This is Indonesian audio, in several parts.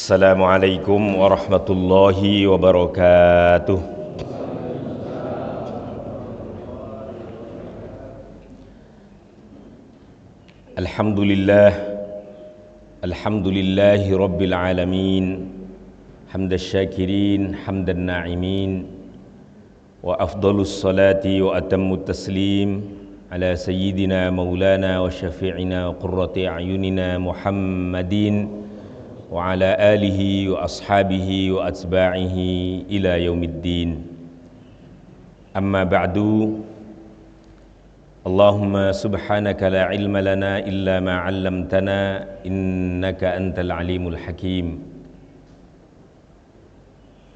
Assalamualaikum warahmatullahi wabarakatuh. Alhamdulillahi rabbil alamin, hamdas syakirin, hamdan na'imin, wa afdalus salati wa atammut taslim ala sayyidina maulana wa syafi'ina wa qurrati a'yunina Muhammadin wa ala alihi wa ashabihi wa atba'ihi ila yaumiddin. Amma ba'du. Allahumma subhanaka la ilma lana illa ma 'allamtana innaka antal alimul hakim.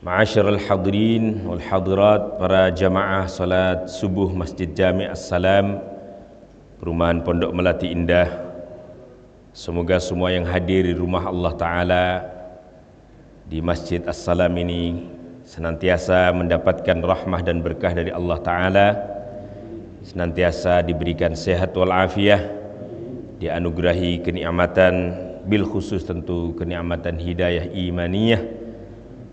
Ma'asyiral hadirin wal hadirat, para jamaah salat subuh Masjid Jami' As-Salam, Perumahan Pondok Melati Indah. Semoga semua yang hadir di rumah Allah Ta'ala di Masjid As-Salam ini senantiasa mendapatkan rahmah dan berkah dari Allah Ta'ala, senantiasa diberikan sehat walafiat, dianugerahi kenikmatan, bil khusus tentu kenikmatan hidayah imaniyah,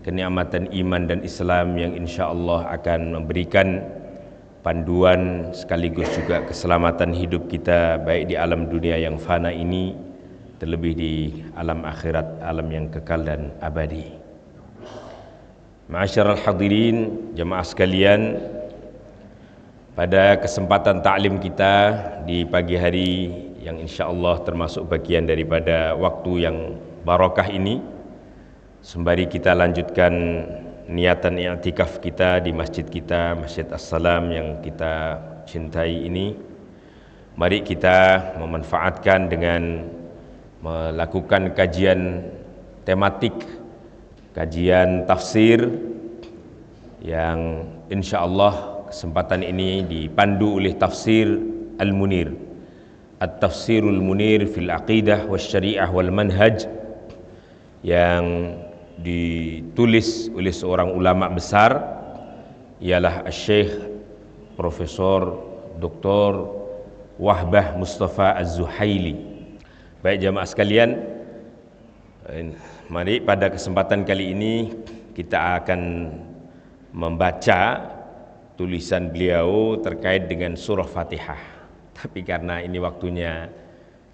kenikmatan iman dan Islam yang insya Allah akan memberikan panduan sekaligus juga keselamatan hidup kita, baik di alam dunia yang fana ini, terlebih di alam akhirat, alam yang kekal dan abadi. Ma'asyiral hadirin, jemaah sekalian, pada kesempatan ta'lim kita di pagi hari yang insya Allah termasuk bagian daripada waktu yang barakah ini, sembari kita lanjutkan niatan i'tikaf kita di masjid kita, Masjid As-Salam yang kita cintai ini, mari kita memanfaatkan dengan melakukan kajian tematik, kajian tafsir yang insya Allah kesempatan ini dipandu oleh tafsir Al-Munir, At-Tafsirul Munir fil Aqidah wal Syariah wal Manhaj, yang ditulis oleh seorang ulama besar, ialah Syekh Profesor Dr. Wahbah Mustafa Az-Zuhaili. Baik jamaah sekalian, mari pada kesempatan kali ini kita akan membaca tulisan beliau terkait dengan surah Fatihah. Tapi karena ini waktunya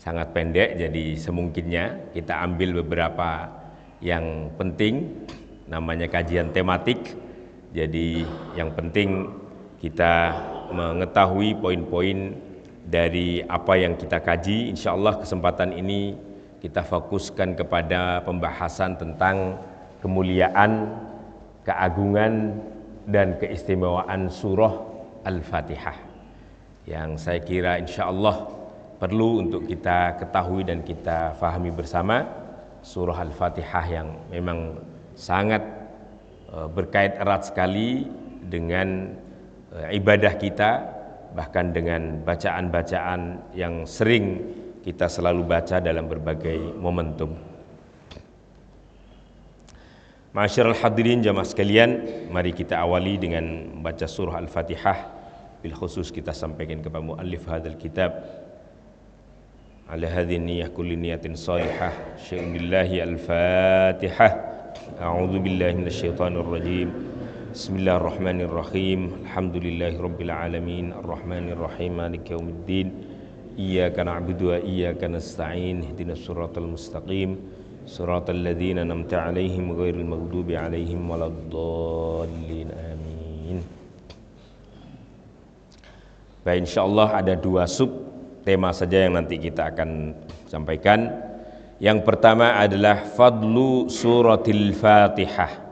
sangat pendek, jadi semungkinnya kita ambil beberapa yang penting, namanya kajian tematik. Jadi yang penting kita mengetahui poin-poin dari apa yang kita kaji. Insya Allah kesempatan ini kita fokuskan kepada pembahasan tentang kemuliaan, keagungan, dan keistimewaan surah Al-Fatihah, yang saya kira insya Allah perlu untuk kita ketahui dan kita fahami bersama. Surah Al-Fatihah yang memang sangat berkait erat sekali dengan ibadah kita, bahkan dengan bacaan-bacaan yang sering kita selalu baca dalam berbagai momentum. Ma'asyiral hadirin jamaah sekalian, mari kita awali dengan membaca surah Al-Fatihah. Bil khusus kita sampaikan kepada muallif hadzal kitab, ala hadhihi niyyah kulli niyatin salihah, syai'ulillahi al-Fatihah. A'udzu billahi minasyaitonir rajim. Bismillahirrahmanirrahim. Alhamdulillahi rabbil alamin, arrahmanirrahim, maliki yaumiddin. Iyyaka na'budu wa iyyaka nasta'in. Ihdinas siratal mustaqim, siratal ladzina an'amta 'alaihim ghairil maghdubi 'alaihim waladdallin. Amin. Baik, insyaallah ada dua sub tema saja yang nanti kita akan sampaikan. Yang pertama adalah fadlu suratil Fatihah,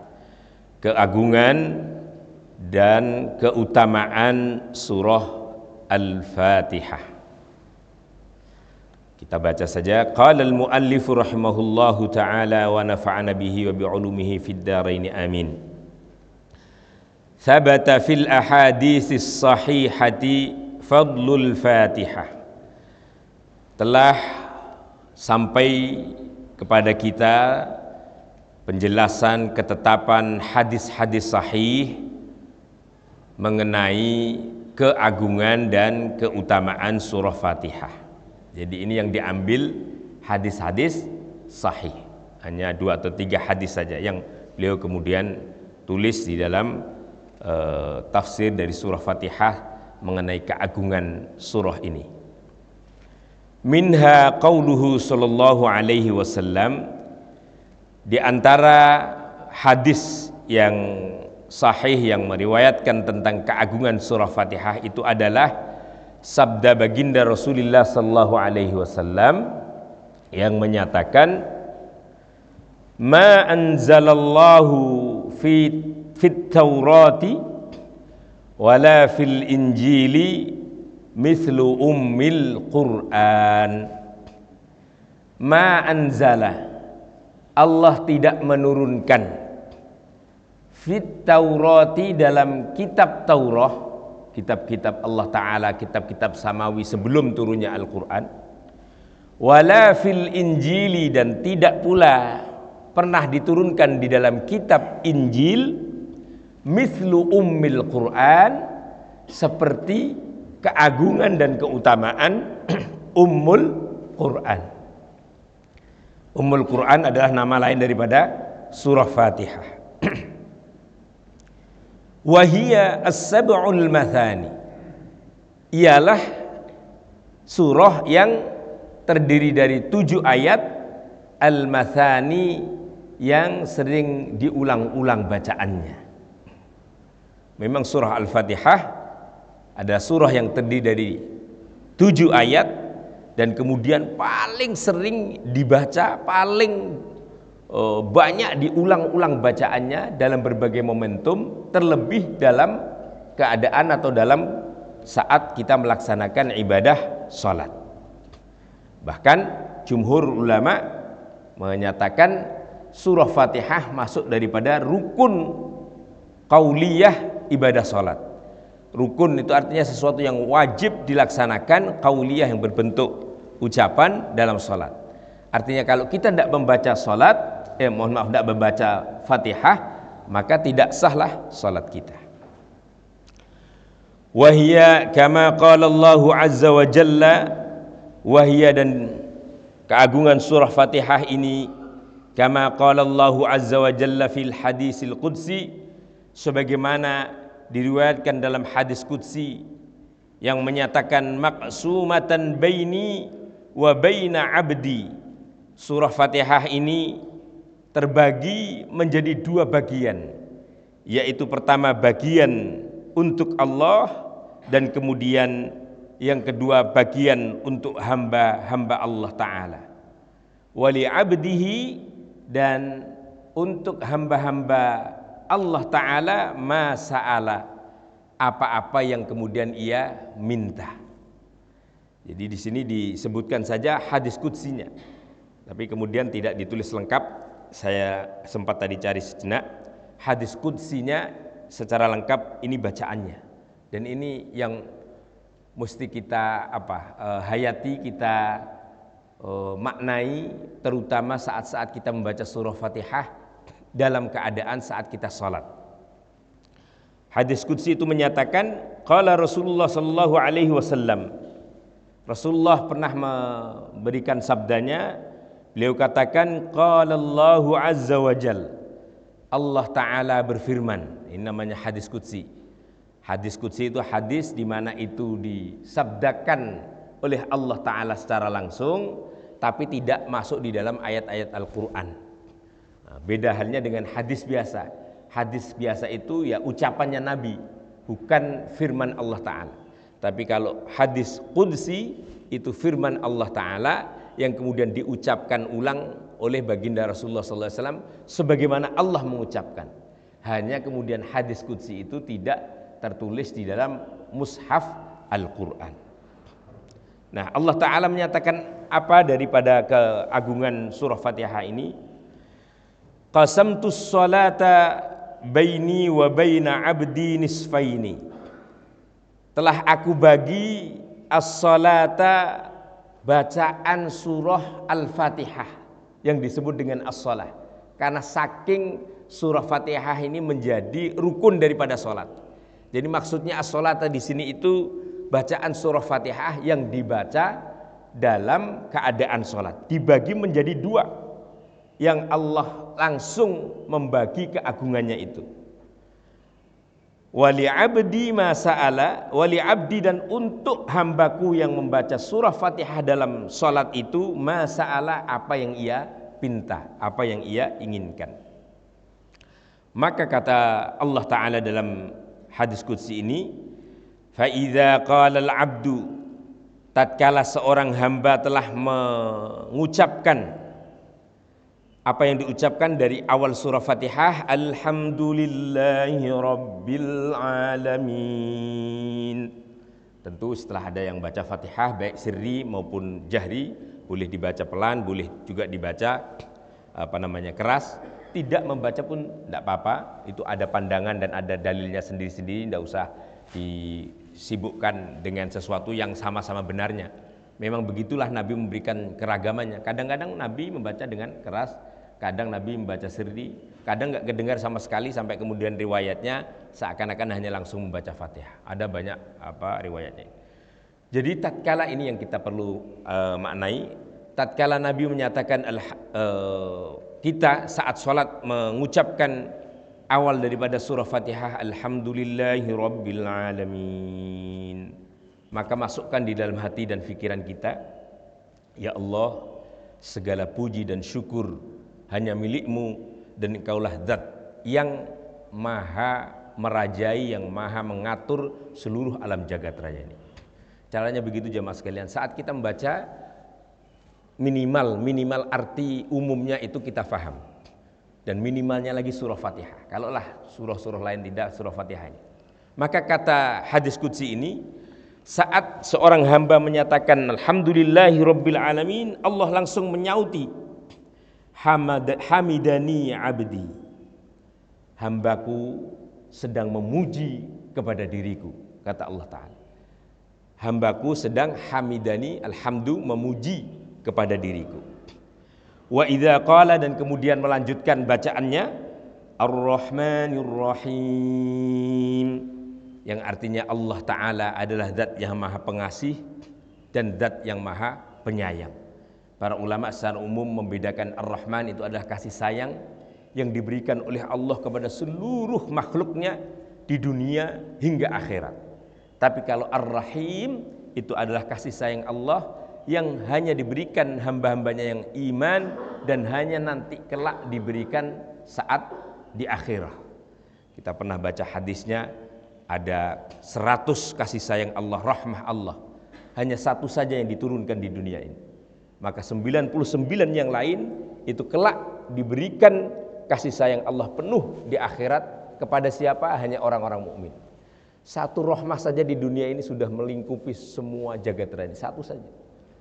keagungan dan keutamaan surah Al-Fatihah. Kita baca saja. Qala al-muallif rahimahullahu ta'ala wa nafa'ana bihi wa bi'ulumihi fid dharain amin. Thabata fil ahaditsis sahihati fadlul Fatihah. Telah sampai kepada kita penjelasan ketetapan hadis-hadis sahih mengenai keagungan dan keutamaan surah Fatihah. Jadi ini yang diambil hadis-hadis sahih. hanya 2 atau 3 hadis saja yang beliau kemudian tulis di dalam tafsir dari surah Fatihah mengenai keagungan surah ini. Minha qauluhu sallallahu alaihi wasallam, di antara hadis yang sahih yang meriwayatkan tentang keagungan surah Fatihah itu adalah sabda baginda Rasulullah sallallahu alaihi wasallam yang menyatakan, ma anzalallahu fit Taurati wala fil Injili mithlu ummil Qur'an. Ma anzala, Allah tidak menurunkan, fit Taurati, dalam kitab Taurah, kitab-kitab Allah Ta'ala, kitab-kitab samawi sebelum turunnya Al-Quran, wala fil Injili, dan tidak pula pernah diturunkan di dalam kitab Injil, mithlu ummil Quran, seperti keagungan dan keutamaan Ummul Quran. Ummul Quran adalah nama lain daripada surah Fatihah. Wahia as-sab'ul mathani, ialah surah yang terdiri dari 7 ayat, al-mathani, yang sering diulang-ulang bacaannya. Memang surah Al-Fatihah ada surah yang terdiri dari 7 ayat dan kemudian paling sering dibaca, paling banyak diulang-ulang bacaannya dalam berbagai momentum, terlebih dalam keadaan atau dalam saat kita melaksanakan ibadah salat. Bahkan jumhur ulama menyatakan surah Fatihah masuk daripada rukun qauliyah ibadah salat. Rukun itu artinya sesuatu yang wajib dilaksanakan, qauliyah yang berbentuk ucapan dalam salat. Artinya kalau kita tidak membaca salat, tidak membaca Fatihah, maka tidak sahlah salat kita. Wahia kama qala Allah azza wa jalla, wahia, dan keagungan surah Fatihah ini, kama qala Allah azza wa jalla fil hadisil qudsi, sebagaimana diriwayatkan dalam hadis qudsi yang menyatakan, maqsumatan baini wa baina abdi. Surah Fatihah ini terbagi menjadi 2 bagian, yaitu pertama bagian untuk Allah, dan kemudian yang kedua bagian untuk hamba-hamba Allah Ta'ala. Wali abdihi, dan untuk hamba-hamba Allah Ta'ala, ma sa'ala, apa-apa yang kemudian ia minta. Jadi di sini disebutkan saja hadis qudsinya, tapi kemudian tidak ditulis lengkap. Saya sempat tadi cari sejenak, hadis qudsinya secara lengkap ini bacaannya, dan ini yang mesti kita hayati, kita maknai, terutama saat-saat kita membaca surah Fatihah dalam keadaan saat kita salat. Hadis qudsi itu menyatakan, qala Rasulullah sallallahu alaihi wasallam, Rasulullah pernah memberikan sabdanya. Beliau katakan, qala Allahu azza wa jal, Allah Ta'ala berfirman. Ini namanya hadis qudsi. Hadis qudsi itu hadis di mana itu disabdakan oleh Allah Ta'ala secara langsung, tapi tidak masuk di dalam ayat-ayat Al-Quran. Nah, beda halnya dengan hadis biasa. Hadis biasa itu ya ucapannya Nabi, bukan firman Allah Ta'ala. Tapi kalau hadis qudsi itu firman Allah Ta'ala yang kemudian diucapkan ulang oleh baginda Rasulullah SAW sebagaimana Allah mengucapkan. Hanya kemudian hadis qudsi itu tidak tertulis di dalam mushaf Al-Quran. Nah, Allah Ta'ala menyatakan apa daripada keagungan surah Fatihah ini? Qasamtus salata baini wa baina abdi nisfaini, telah aku bagi as-salata, bacaan surah Al-Fatihah yang disebut dengan as-salah, karena saking surah Fatihah ini menjadi rukun daripada salat. Jadi maksudnya as-salata di sini itu bacaan surah Fatihah yang dibaca dalam keadaan salat, dibagi menjadi 2. yang Allah langsung membagi keagungannya itu. Wali abdi ma sa'ala, wali abdi, dan untuk hambaku yang membaca surah Fatihah dalam salat itu, ma sa'ala, apa yang ia pinta, apa yang ia inginkan. Maka kata Allah Ta'ala dalam hadis qudsi ini, fa idza qala al-'abdu, tatkala seorang hamba telah mengucapkan apa yang diucapkan dari awal surah Fatihah, alhamdulillahi rabbil alamin. Tentu setelah ada yang baca Fatihah baik sirri maupun jahri, boleh dibaca pelan, boleh juga dibaca keras. Tidak membaca pun tidak apa-apa, itu ada pandangan dan ada dalilnya sendiri-sendiri, tidak usah disibukkan dengan sesuatu yang sama-sama benarnya. Memang begitulah Nabi memberikan keragamannya. Kadang-kadang Nabi membaca dengan keras, kadang Nabi membaca sirri, kadang nggak kedengar sama sekali, sampai kemudian riwayatnya seakan-akan hanya langsung membaca Fatihah. Ada banyak riwayatnya. Jadi tatkala ini yang kita perlu maknai. Tatkala Nabi menyatakan kita saat sholat mengucapkan awal daripada surah Fatihah, alhamdulillahi rabbil alamin, maka masukkan di dalam hati dan pikiran kita, ya Allah, segala puji dan syukur hanya milik-Mu, dan Engkaulah zat yang maha merajai, yang maha mengatur seluruh alam jagat raya ini. Caranya begitu jemaah sekalian, saat kita membaca minimal arti umumnya itu kita faham, dan minimalnya lagi surah Fatihah. Kalaulah surah-surah lain tidak, surah Fatihah ini. Maka kata hadis qudsi ini, saat seorang hamba menyatakan alhamdulillahi rabbil alamin, Allah langsung menyauti, hamidani abdi, hambaku sedang memuji kepada diriku. Kata Allah Ta'ala, hambaku sedang hamidani, alhamdu, memuji kepada diriku. Wa idza qala, dan kemudian melanjutkan bacaannya, ar-rahmanir rahim, yang artinya Allah Ta'ala adalah zat yang maha pengasih dan zat yang maha penyayang. Para ulama secara umum membedakan ar-Rahman itu adalah kasih sayang yang diberikan oleh Allah kepada seluruh makhluknya di dunia hingga akhirat. Tapi kalau ar-Rahim itu adalah kasih sayang Allah yang hanya diberikan hamba-hambanya yang iman, dan hanya nanti kelak diberikan saat di akhirat. Kita pernah baca hadisnya, ada 100 kasih sayang Allah, rahmah Allah, hanya satu saja yang diturunkan di dunia ini. Maka 99 yang lain itu kelak diberikan kasih sayang Allah penuh di akhirat kepada siapa? Hanya orang-orang mukmin. Satu rahmah saja di dunia ini sudah melingkupi semua jagat raya, satu saja.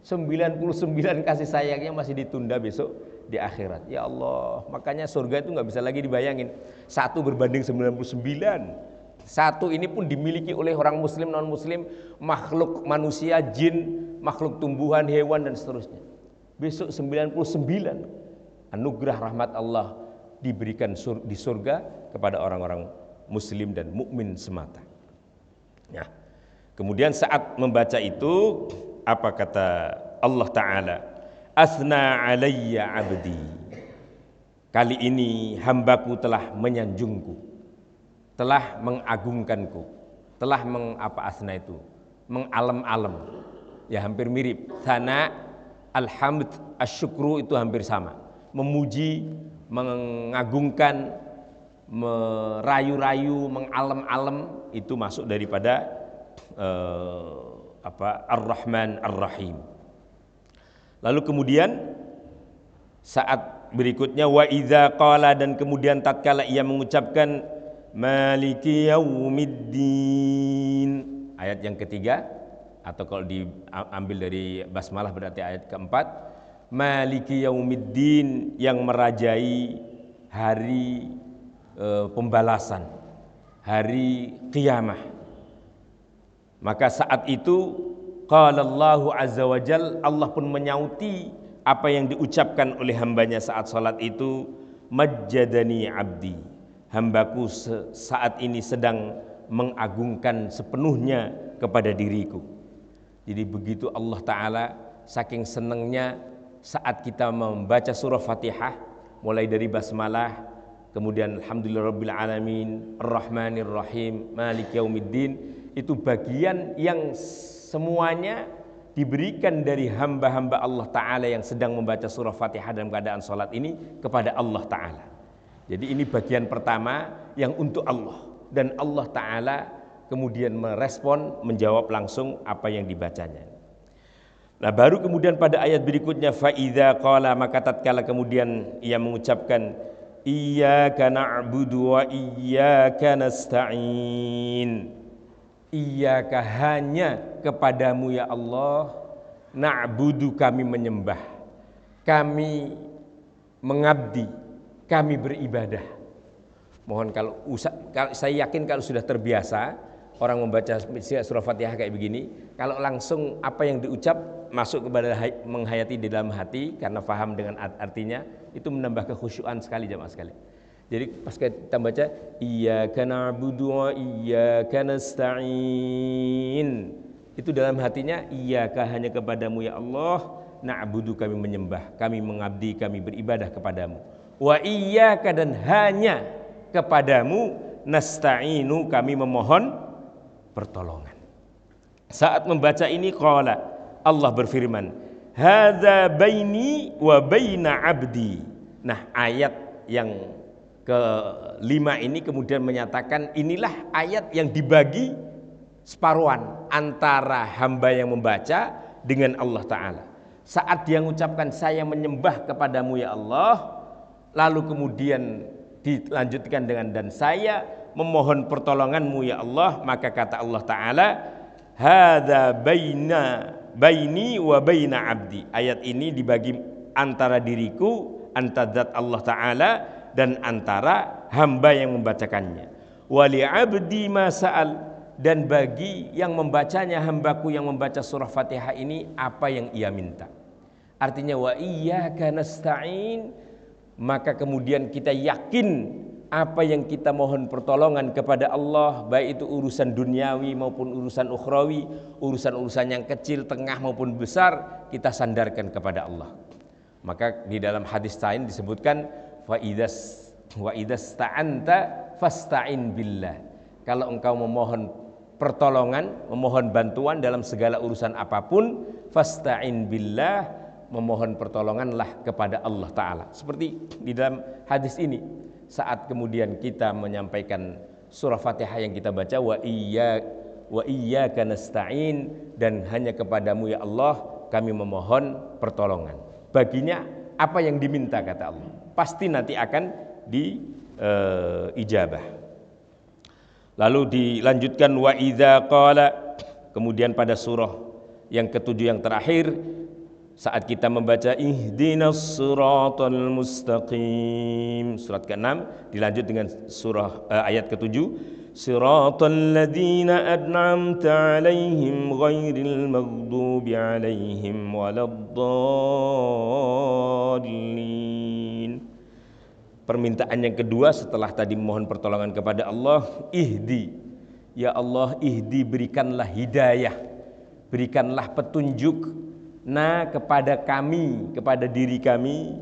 99 kasih sayangnya masih ditunda besok di akhirat. Ya Allah, makanya surga itu nggak bisa lagi dibayangin. Satu berbanding 99. Satu ini pun dimiliki oleh orang muslim, non muslim, makhluk manusia, jin, makhluk tumbuhan, hewan, dan seterusnya. Besok 99 anugerah rahmat Allah diberikan di surga kepada orang-orang muslim dan mukmin semata. Ya. Kemudian saat membaca itu, apa kata Allah Ta'ala? Asna alayya abdi, kali ini hambaku telah menyanjungku, telah mengagungkanku, telah asna itu mengalem-alem. Ya hampir mirip. Sana, alhamd, asyukru itu hampir sama. Memuji, mengagungkan, merayu-rayu, mengalem-alem, itu masuk daripada Ar-Rahman Ar-Rahim. Lalu kemudian saat berikutnya, wa idza qala, dan kemudian tatkala ia mengucapkan maliki yaumiddin, ayat yang ketiga, atau kalau diambil dari basmalah berarti ayat keempat, maliki yaumiddin, yang merajai hari pembalasan, hari qiyamah. Maka saat itu qala Allahu azza wa jal, Allah pun menyauti apa yang diucapkan oleh hambanya saat salat itu, majjadani abdi, hambaku saat ini sedang mengagungkan sepenuhnya kepada diriku. Jadi begitu Allah Ta'ala saking senangnya saat kita membaca surah Fatihah, mulai dari basmalah, kemudian alhamdulillahirabbil alamin, arrahmanir rahim, maliki yaumiddin, itu bagian yang semuanya diberikan dari hamba-hamba Allah Ta'ala yang sedang membaca surah Fatihah dalam keadaan sholat ini kepada Allah Ta'ala. Jadi ini bagian pertama yang untuk Allah, dan Allah Ta'ala kemudian merespon, menjawab langsung apa yang dibacanya. Nah, baru kemudian pada ayat berikutnya, fa'idha qala, maka tatkala kemudian ia mengucapkan iyyaka na'budu wa iyyaka nasta'in, iyyaka, hanya kepadamu ya Allah, na'budu, kami menyembah, kami mengabdi, kami beribadah. Mohon kalau saya yakin kalau sudah terbiasa orang membaca surah Fatihah kayak begini, kalau langsung apa yang diucap masuk kepada menghayati di dalam hati karena paham dengan artinya, itu menambah kekhusyuan sekali jamaah sekalian. Jadi pas kita baca iyyaka na'budu wa iyyaka nasta'in, itu dalam hatinya iyyaka, hanya kepadamu ya Allah, na'budu, kami menyembah, kami mengabdi, kami beribadah kepadamu, wa iyyaka, dan hanya kepadamu, nasta'inu, kami memohon pertolongan. Saat membaca ini qala, Allah berfirman, hadza baini wa baina abdi. Nah, ayat yang kelima ini kemudian menyatakan inilah ayat yang dibagi separuhan antara hamba yang membaca dengan Allah Ta'ala. Saat dia mengucapkan saya menyembah kepadamu ya Allah, lalu kemudian dilanjutkan dengan dan saya memohon pertolonganmu ya Allah, maka kata Allah Ta'ala, hadza baini wa baina abdi. Ayat ini dibagi antara diriku, antara zat Allah Ta'ala, dan antara hamba yang membacakannya. Wali abdi ma sa'al, dan bagi yang membacanya, hambaku yang membaca surah Fatihah ini, apa yang ia minta. Artinya wa iyyaka nasta'in, maka kemudian kita yakin apa yang kita mohon pertolongan kepada Allah, baik itu urusan duniawi maupun urusan ukhrawi, urusan-urusan yang kecil, tengah maupun besar, kita sandarkan kepada Allah. Maka di dalam hadis lain disebutkan wa idzas ta'anta fasta'in billah. Kalau engkau memohon pertolongan, memohon bantuan dalam segala urusan apapun, fasta'in billah, memohon pertolonganlah kepada Allah Ta'ala. Seperti di dalam hadis ini, saat kemudian kita menyampaikan surah Fatihah yang kita baca wa iyyaka nasta'in, dan hanya kepadamu ya Allah kami memohon pertolongan. Baginya apa yang diminta kata Allah, pasti nanti akan diijabah. Lalu dilanjutkan wa idza qala, kemudian pada surah yang ketujuh yang terakhir, saat kita membaca ihdinas siratal mustaqim, surat ke-6, dilanjut dengan surah ayat ke-7, siratal ladzina an'amta 'alaihim ghairil maghdubi 'alaihim waladdallin. Permintaan yang kedua setelah tadi memohon pertolongan kepada Allah, ihdi, ya Allah ihdi, berikanlah hidayah, berikanlah petunjuk kepada kami, kepada diri kami.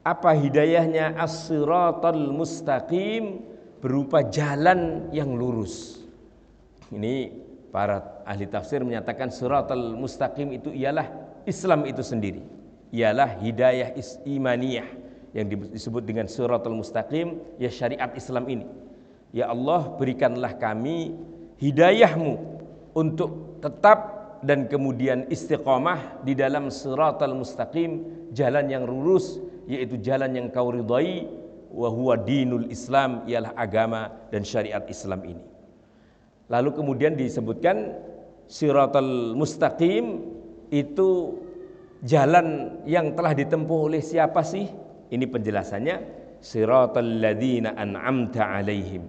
Apa hidayahnya? As-siratal mustaqim, berupa jalan yang lurus. Ini para ahli tafsir menyatakan siratal mustaqim itu ialah Islam itu sendiri, ialah hidayah imaniyah yang disebut dengan siratal mustaqim, ya syariat Islam ini. Ya Allah berikanlah kami hidayahmu untuk tetap dan kemudian istiqamah di dalam siratal mustaqim, jalan yang lurus, yaitu jalan yang kau ridai, wa huwa dinul Islam, ialah agama dan syariat Islam ini. Lalu kemudian disebutkan siratal mustaqim itu jalan yang telah ditempuh oleh siapa sih? Ini penjelasannya, siratal ladzina an'amta 'alaihim,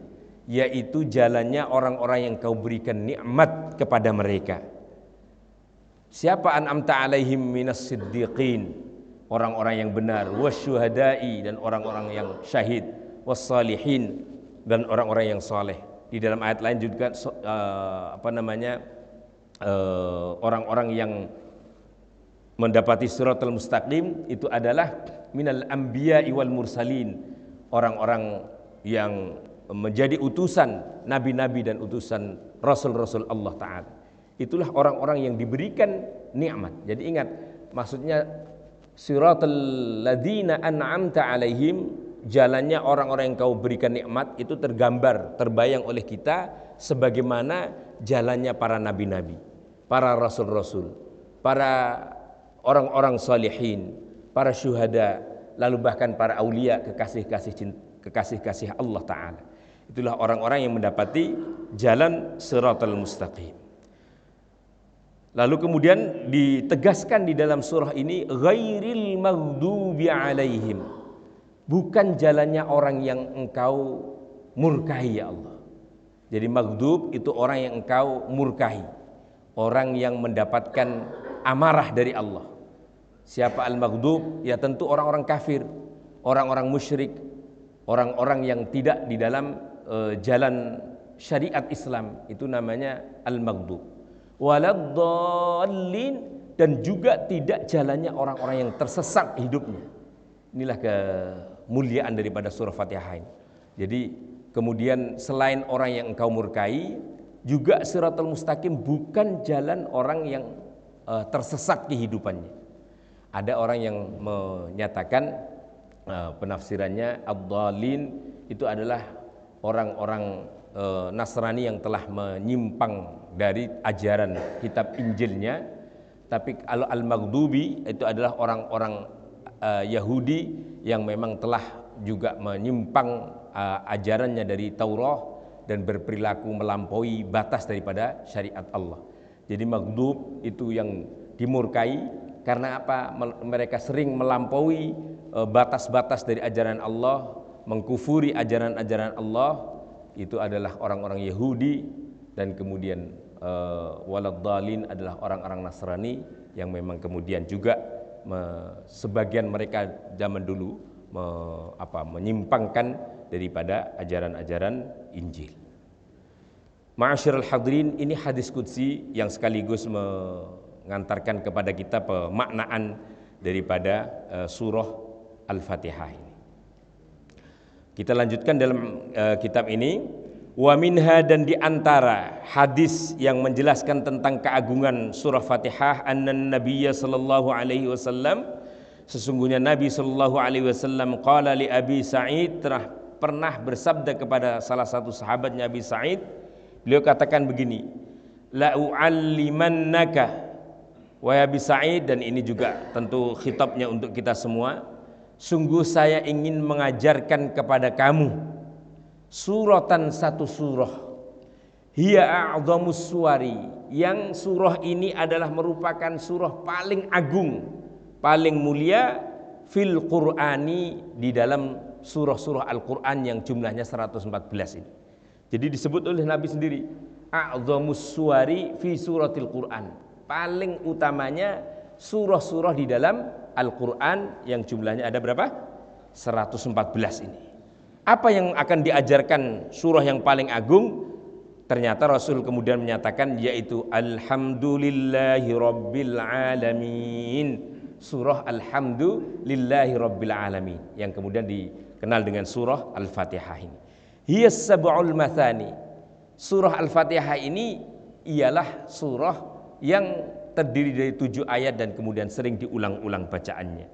yaitu jalannya orang-orang yang kau berikan nikmat kepada mereka. Siapa an'amta 'alaihim minas siddiqin, orang-orang yang benar, wasyuhada'i, dan orang-orang yang syahid, wassalihin, dan orang-orang yang saleh. Di dalam ayat lain juga orang-orang yang mendapati siratal mustaqim itu adalah minal anbiya'i wal mursalin, orang-orang yang menjadi utusan nabi-nabi dan utusan rasul-rasul Allah Ta'ala. Itulah orang-orang yang diberikan nikmat. Jadi ingat, maksudnya siratal ladzina an'amta alaihim, jalannya orang-orang yang kau berikan nikmat, itu tergambar, terbayang oleh kita sebagaimana jalannya para nabi-nabi, para rasul-rasul, para orang-orang salihin, para syuhada, lalu bahkan para aulia, kekasih-kasih Allah Ta'ala. Itulah orang-orang yang mendapati jalan siratal mustaqim. Lalu kemudian ditegaskan di dalam surah ini, ghairil maghdubi alaihim, bukan jalannya orang yang engkau murkahi ya Allah. Jadi maghdub itu orang yang engkau murkahi, orang yang mendapatkan amarah dari Allah. Siapa al-maghdub? Ya tentu orang-orang kafir, orang-orang musyrik, orang-orang yang tidak di dalam jalan syariat Islam, itu namanya al-maghdub. Waladdallin, dan juga tidak jalannya orang-orang yang tersesat hidupnya. Inilah kemuliaan daripada surah Fatihah ini. Jadi kemudian selain orang yang engkau murkai, juga siratal mustaqim bukan jalan orang yang tersesat kehidupannya. Ada orang yang menyatakan penafsirannya ad-dallin itu adalah orang-orang Nasrani yang telah menyimpang dari ajaran kitab Injilnya. Tapi kalau al-maghdubi itu adalah orang-orang Yahudi yang memang telah juga menyimpang ajarannya dari Taurat dan berperilaku melampaui batas daripada syariat Allah. Jadi maghdub itu yang dimurkai karena apa? Mereka sering melampaui batas-batas dari ajaran Allah, mengkufuri ajaran-ajaran Allah. Itu adalah orang-orang Yahudi. Dan kemudian waladdallin adalah orang-orang Nasrani yang memang kemudian juga sebagian mereka zaman dulu menyimpangkan daripada ajaran-ajaran Injil. Ma'asyiral hadirin, ini hadis qudsi yang sekaligus mengantarkan kepada kita pemaknaan daripada surah Al-Fatihah ini. Kita lanjutkan dalam kitab ini. Wa minha, dan diantara hadis yang menjelaskan tentang keagungan surah Fatihah, annan nabiyya sallallahu alaihi wasallam, sesungguhnya Nabi sallallahu alaihi wasallam qala li Abi Sa'id, pernah bersabda kepada salah satu sahabatnya Abi Sa'id. Beliau katakan begini, la u'allimannaka, wahai Abi Sa'id, dan ini juga tentu khitabnya untuk kita semua, sungguh saya ingin mengajarkan kepada kamu suratan, satu surah, hiya a'dhamus suwari, yang surah ini adalah merupakan surah paling agung, paling mulia, fil Qur'ani, di dalam surah-surah Al-Qur'an yang jumlahnya 114 ini. Jadi disebut oleh Nabi sendiri, a'dhamus suwari fi suratil Qur'an, paling utamanya surah-surah di dalam Al-Qur'an yang jumlahnya ada berapa? 114 ini. Apa yang akan diajarkan surah yang paling agung? Ternyata Rasul kemudian menyatakan, yaitu alhamdulillahi rabbil alamin, surah alhamdulillahi rabbil alamin, yang kemudian dikenal dengan surah Al-Fatihah ini. Hiya sab'ul mathani, surah Al-Fatihah ini ialah surah yang terdiri dari 7 ayat dan kemudian sering diulang-ulang bacaannya.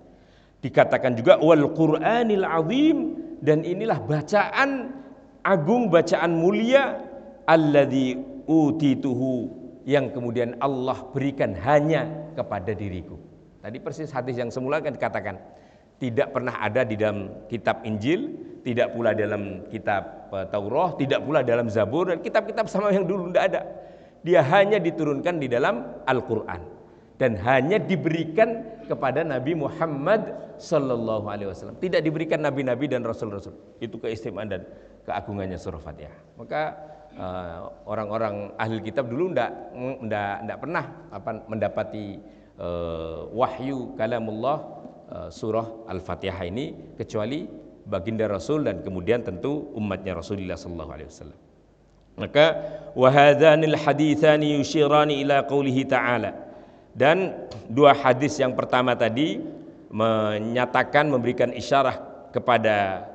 Dikatakan juga wal Qur'anil azim, dan inilah bacaan agung, bacaan mulia, alladzi utituhu, yang kemudian Allah berikan hanya kepada diriku. Tadi persis hadis yang semula kan dikatakan tidak pernah ada di dalam kitab Injil, tidak pula dalam kitab Taurat, tidak pula dalam Zabur dan kitab-kitab sama yang dulu tidak ada. Dia hanya diturunkan di dalam Al-Qur'an dan hanya diberikan kepada Nabi Muhammad sallallahu alaihi wasallam. Tidak diberikan nabi-nabi dan rasul-rasul. Itu keistimewaan dan keagungannya surah Fatihah. Maka orang-orang ahli kitab dulu tidak pernah mendapati wahyu kalamullah surah Al-Fatihah ini kecuali baginda Rasul dan kemudian tentu umatnya Rasulullah sallallahu alaihi wasallam. Maka wa hadzanil haditsani yushirani ila qaulihi ta'ala, dan 2 hadis yang pertama tadi menyatakan, memberikan isyarah kepada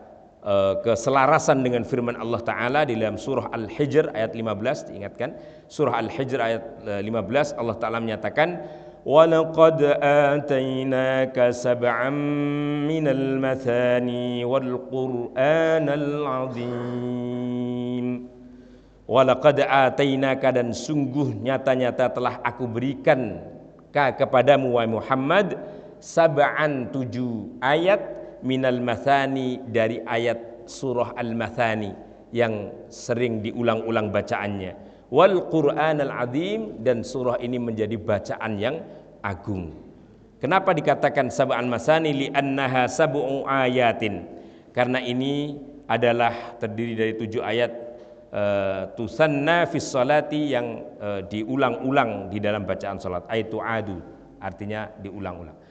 keselarasan dengan firman Allah Ta'ala di dalam surah Al-Hijr ayat 15. Diingatkan surah Al-Hijr ayat 15, Allah Ta'ala menyatakan وَلَقَدْ آتَيْنَاكَ سَبْعًا مِنَ الْمَثَانِي وَالْقُرْآنَ الْعَظِيمِ. وَلَقَدْ آتَيْنَاكَ, dan sungguh nyata-nyata telah aku berikan kepadamu wahai Muhammad, sab'an 7 ayat, minal mathani, dari ayat surah al-mathani yang sering diulang-ulang bacaannya, wal Qur'an al-azim, dan surah ini menjadi bacaan yang agung. Kenapa dikatakan sab'an mathani? Li'annaha sab'u ayatin, karena ini adalah terdiri dari 7 ayat tusanna fis salati, yang diulang-ulang di dalam bacaan salat. Ayatu adu, artinya diulang-ulang.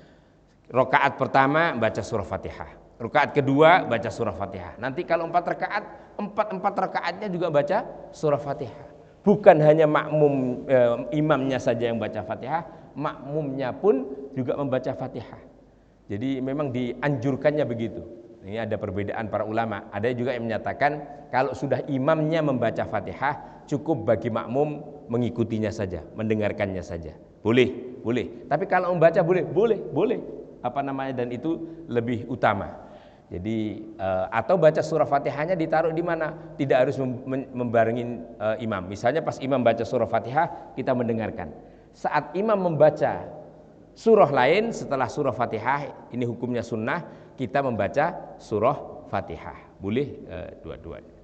Rakaat pertama baca surah Fatihah, rakaat kedua baca surah Fatihah. Nanti kalau 4 rakaat, 4 rakaatnya juga baca surah Fatihah. Bukan hanya makmum imamnya saja yang baca Fatihah, makmumnya pun juga membaca Fatihah. Jadi memang dianjurkannya begitu. Ini ada perbedaan para ulama. Ada juga yang menyatakan kalau sudah imamnya membaca Fatihah, cukup bagi makmum mengikutinya saja, mendengarkannya saja. Boleh. Tapi kalau membaca boleh. Dan itu lebih utama. Jadi atau baca surah Fatihahnya ditaruh di mana? Tidak harus membarengin imam. Misalnya pas imam baca surah Fatihah, kita mendengarkan. Saat imam membaca surah lain setelah surah Fatihah, ini hukumnya sunnah, kita membaca surah Fatihah. Boleh dua-duanya.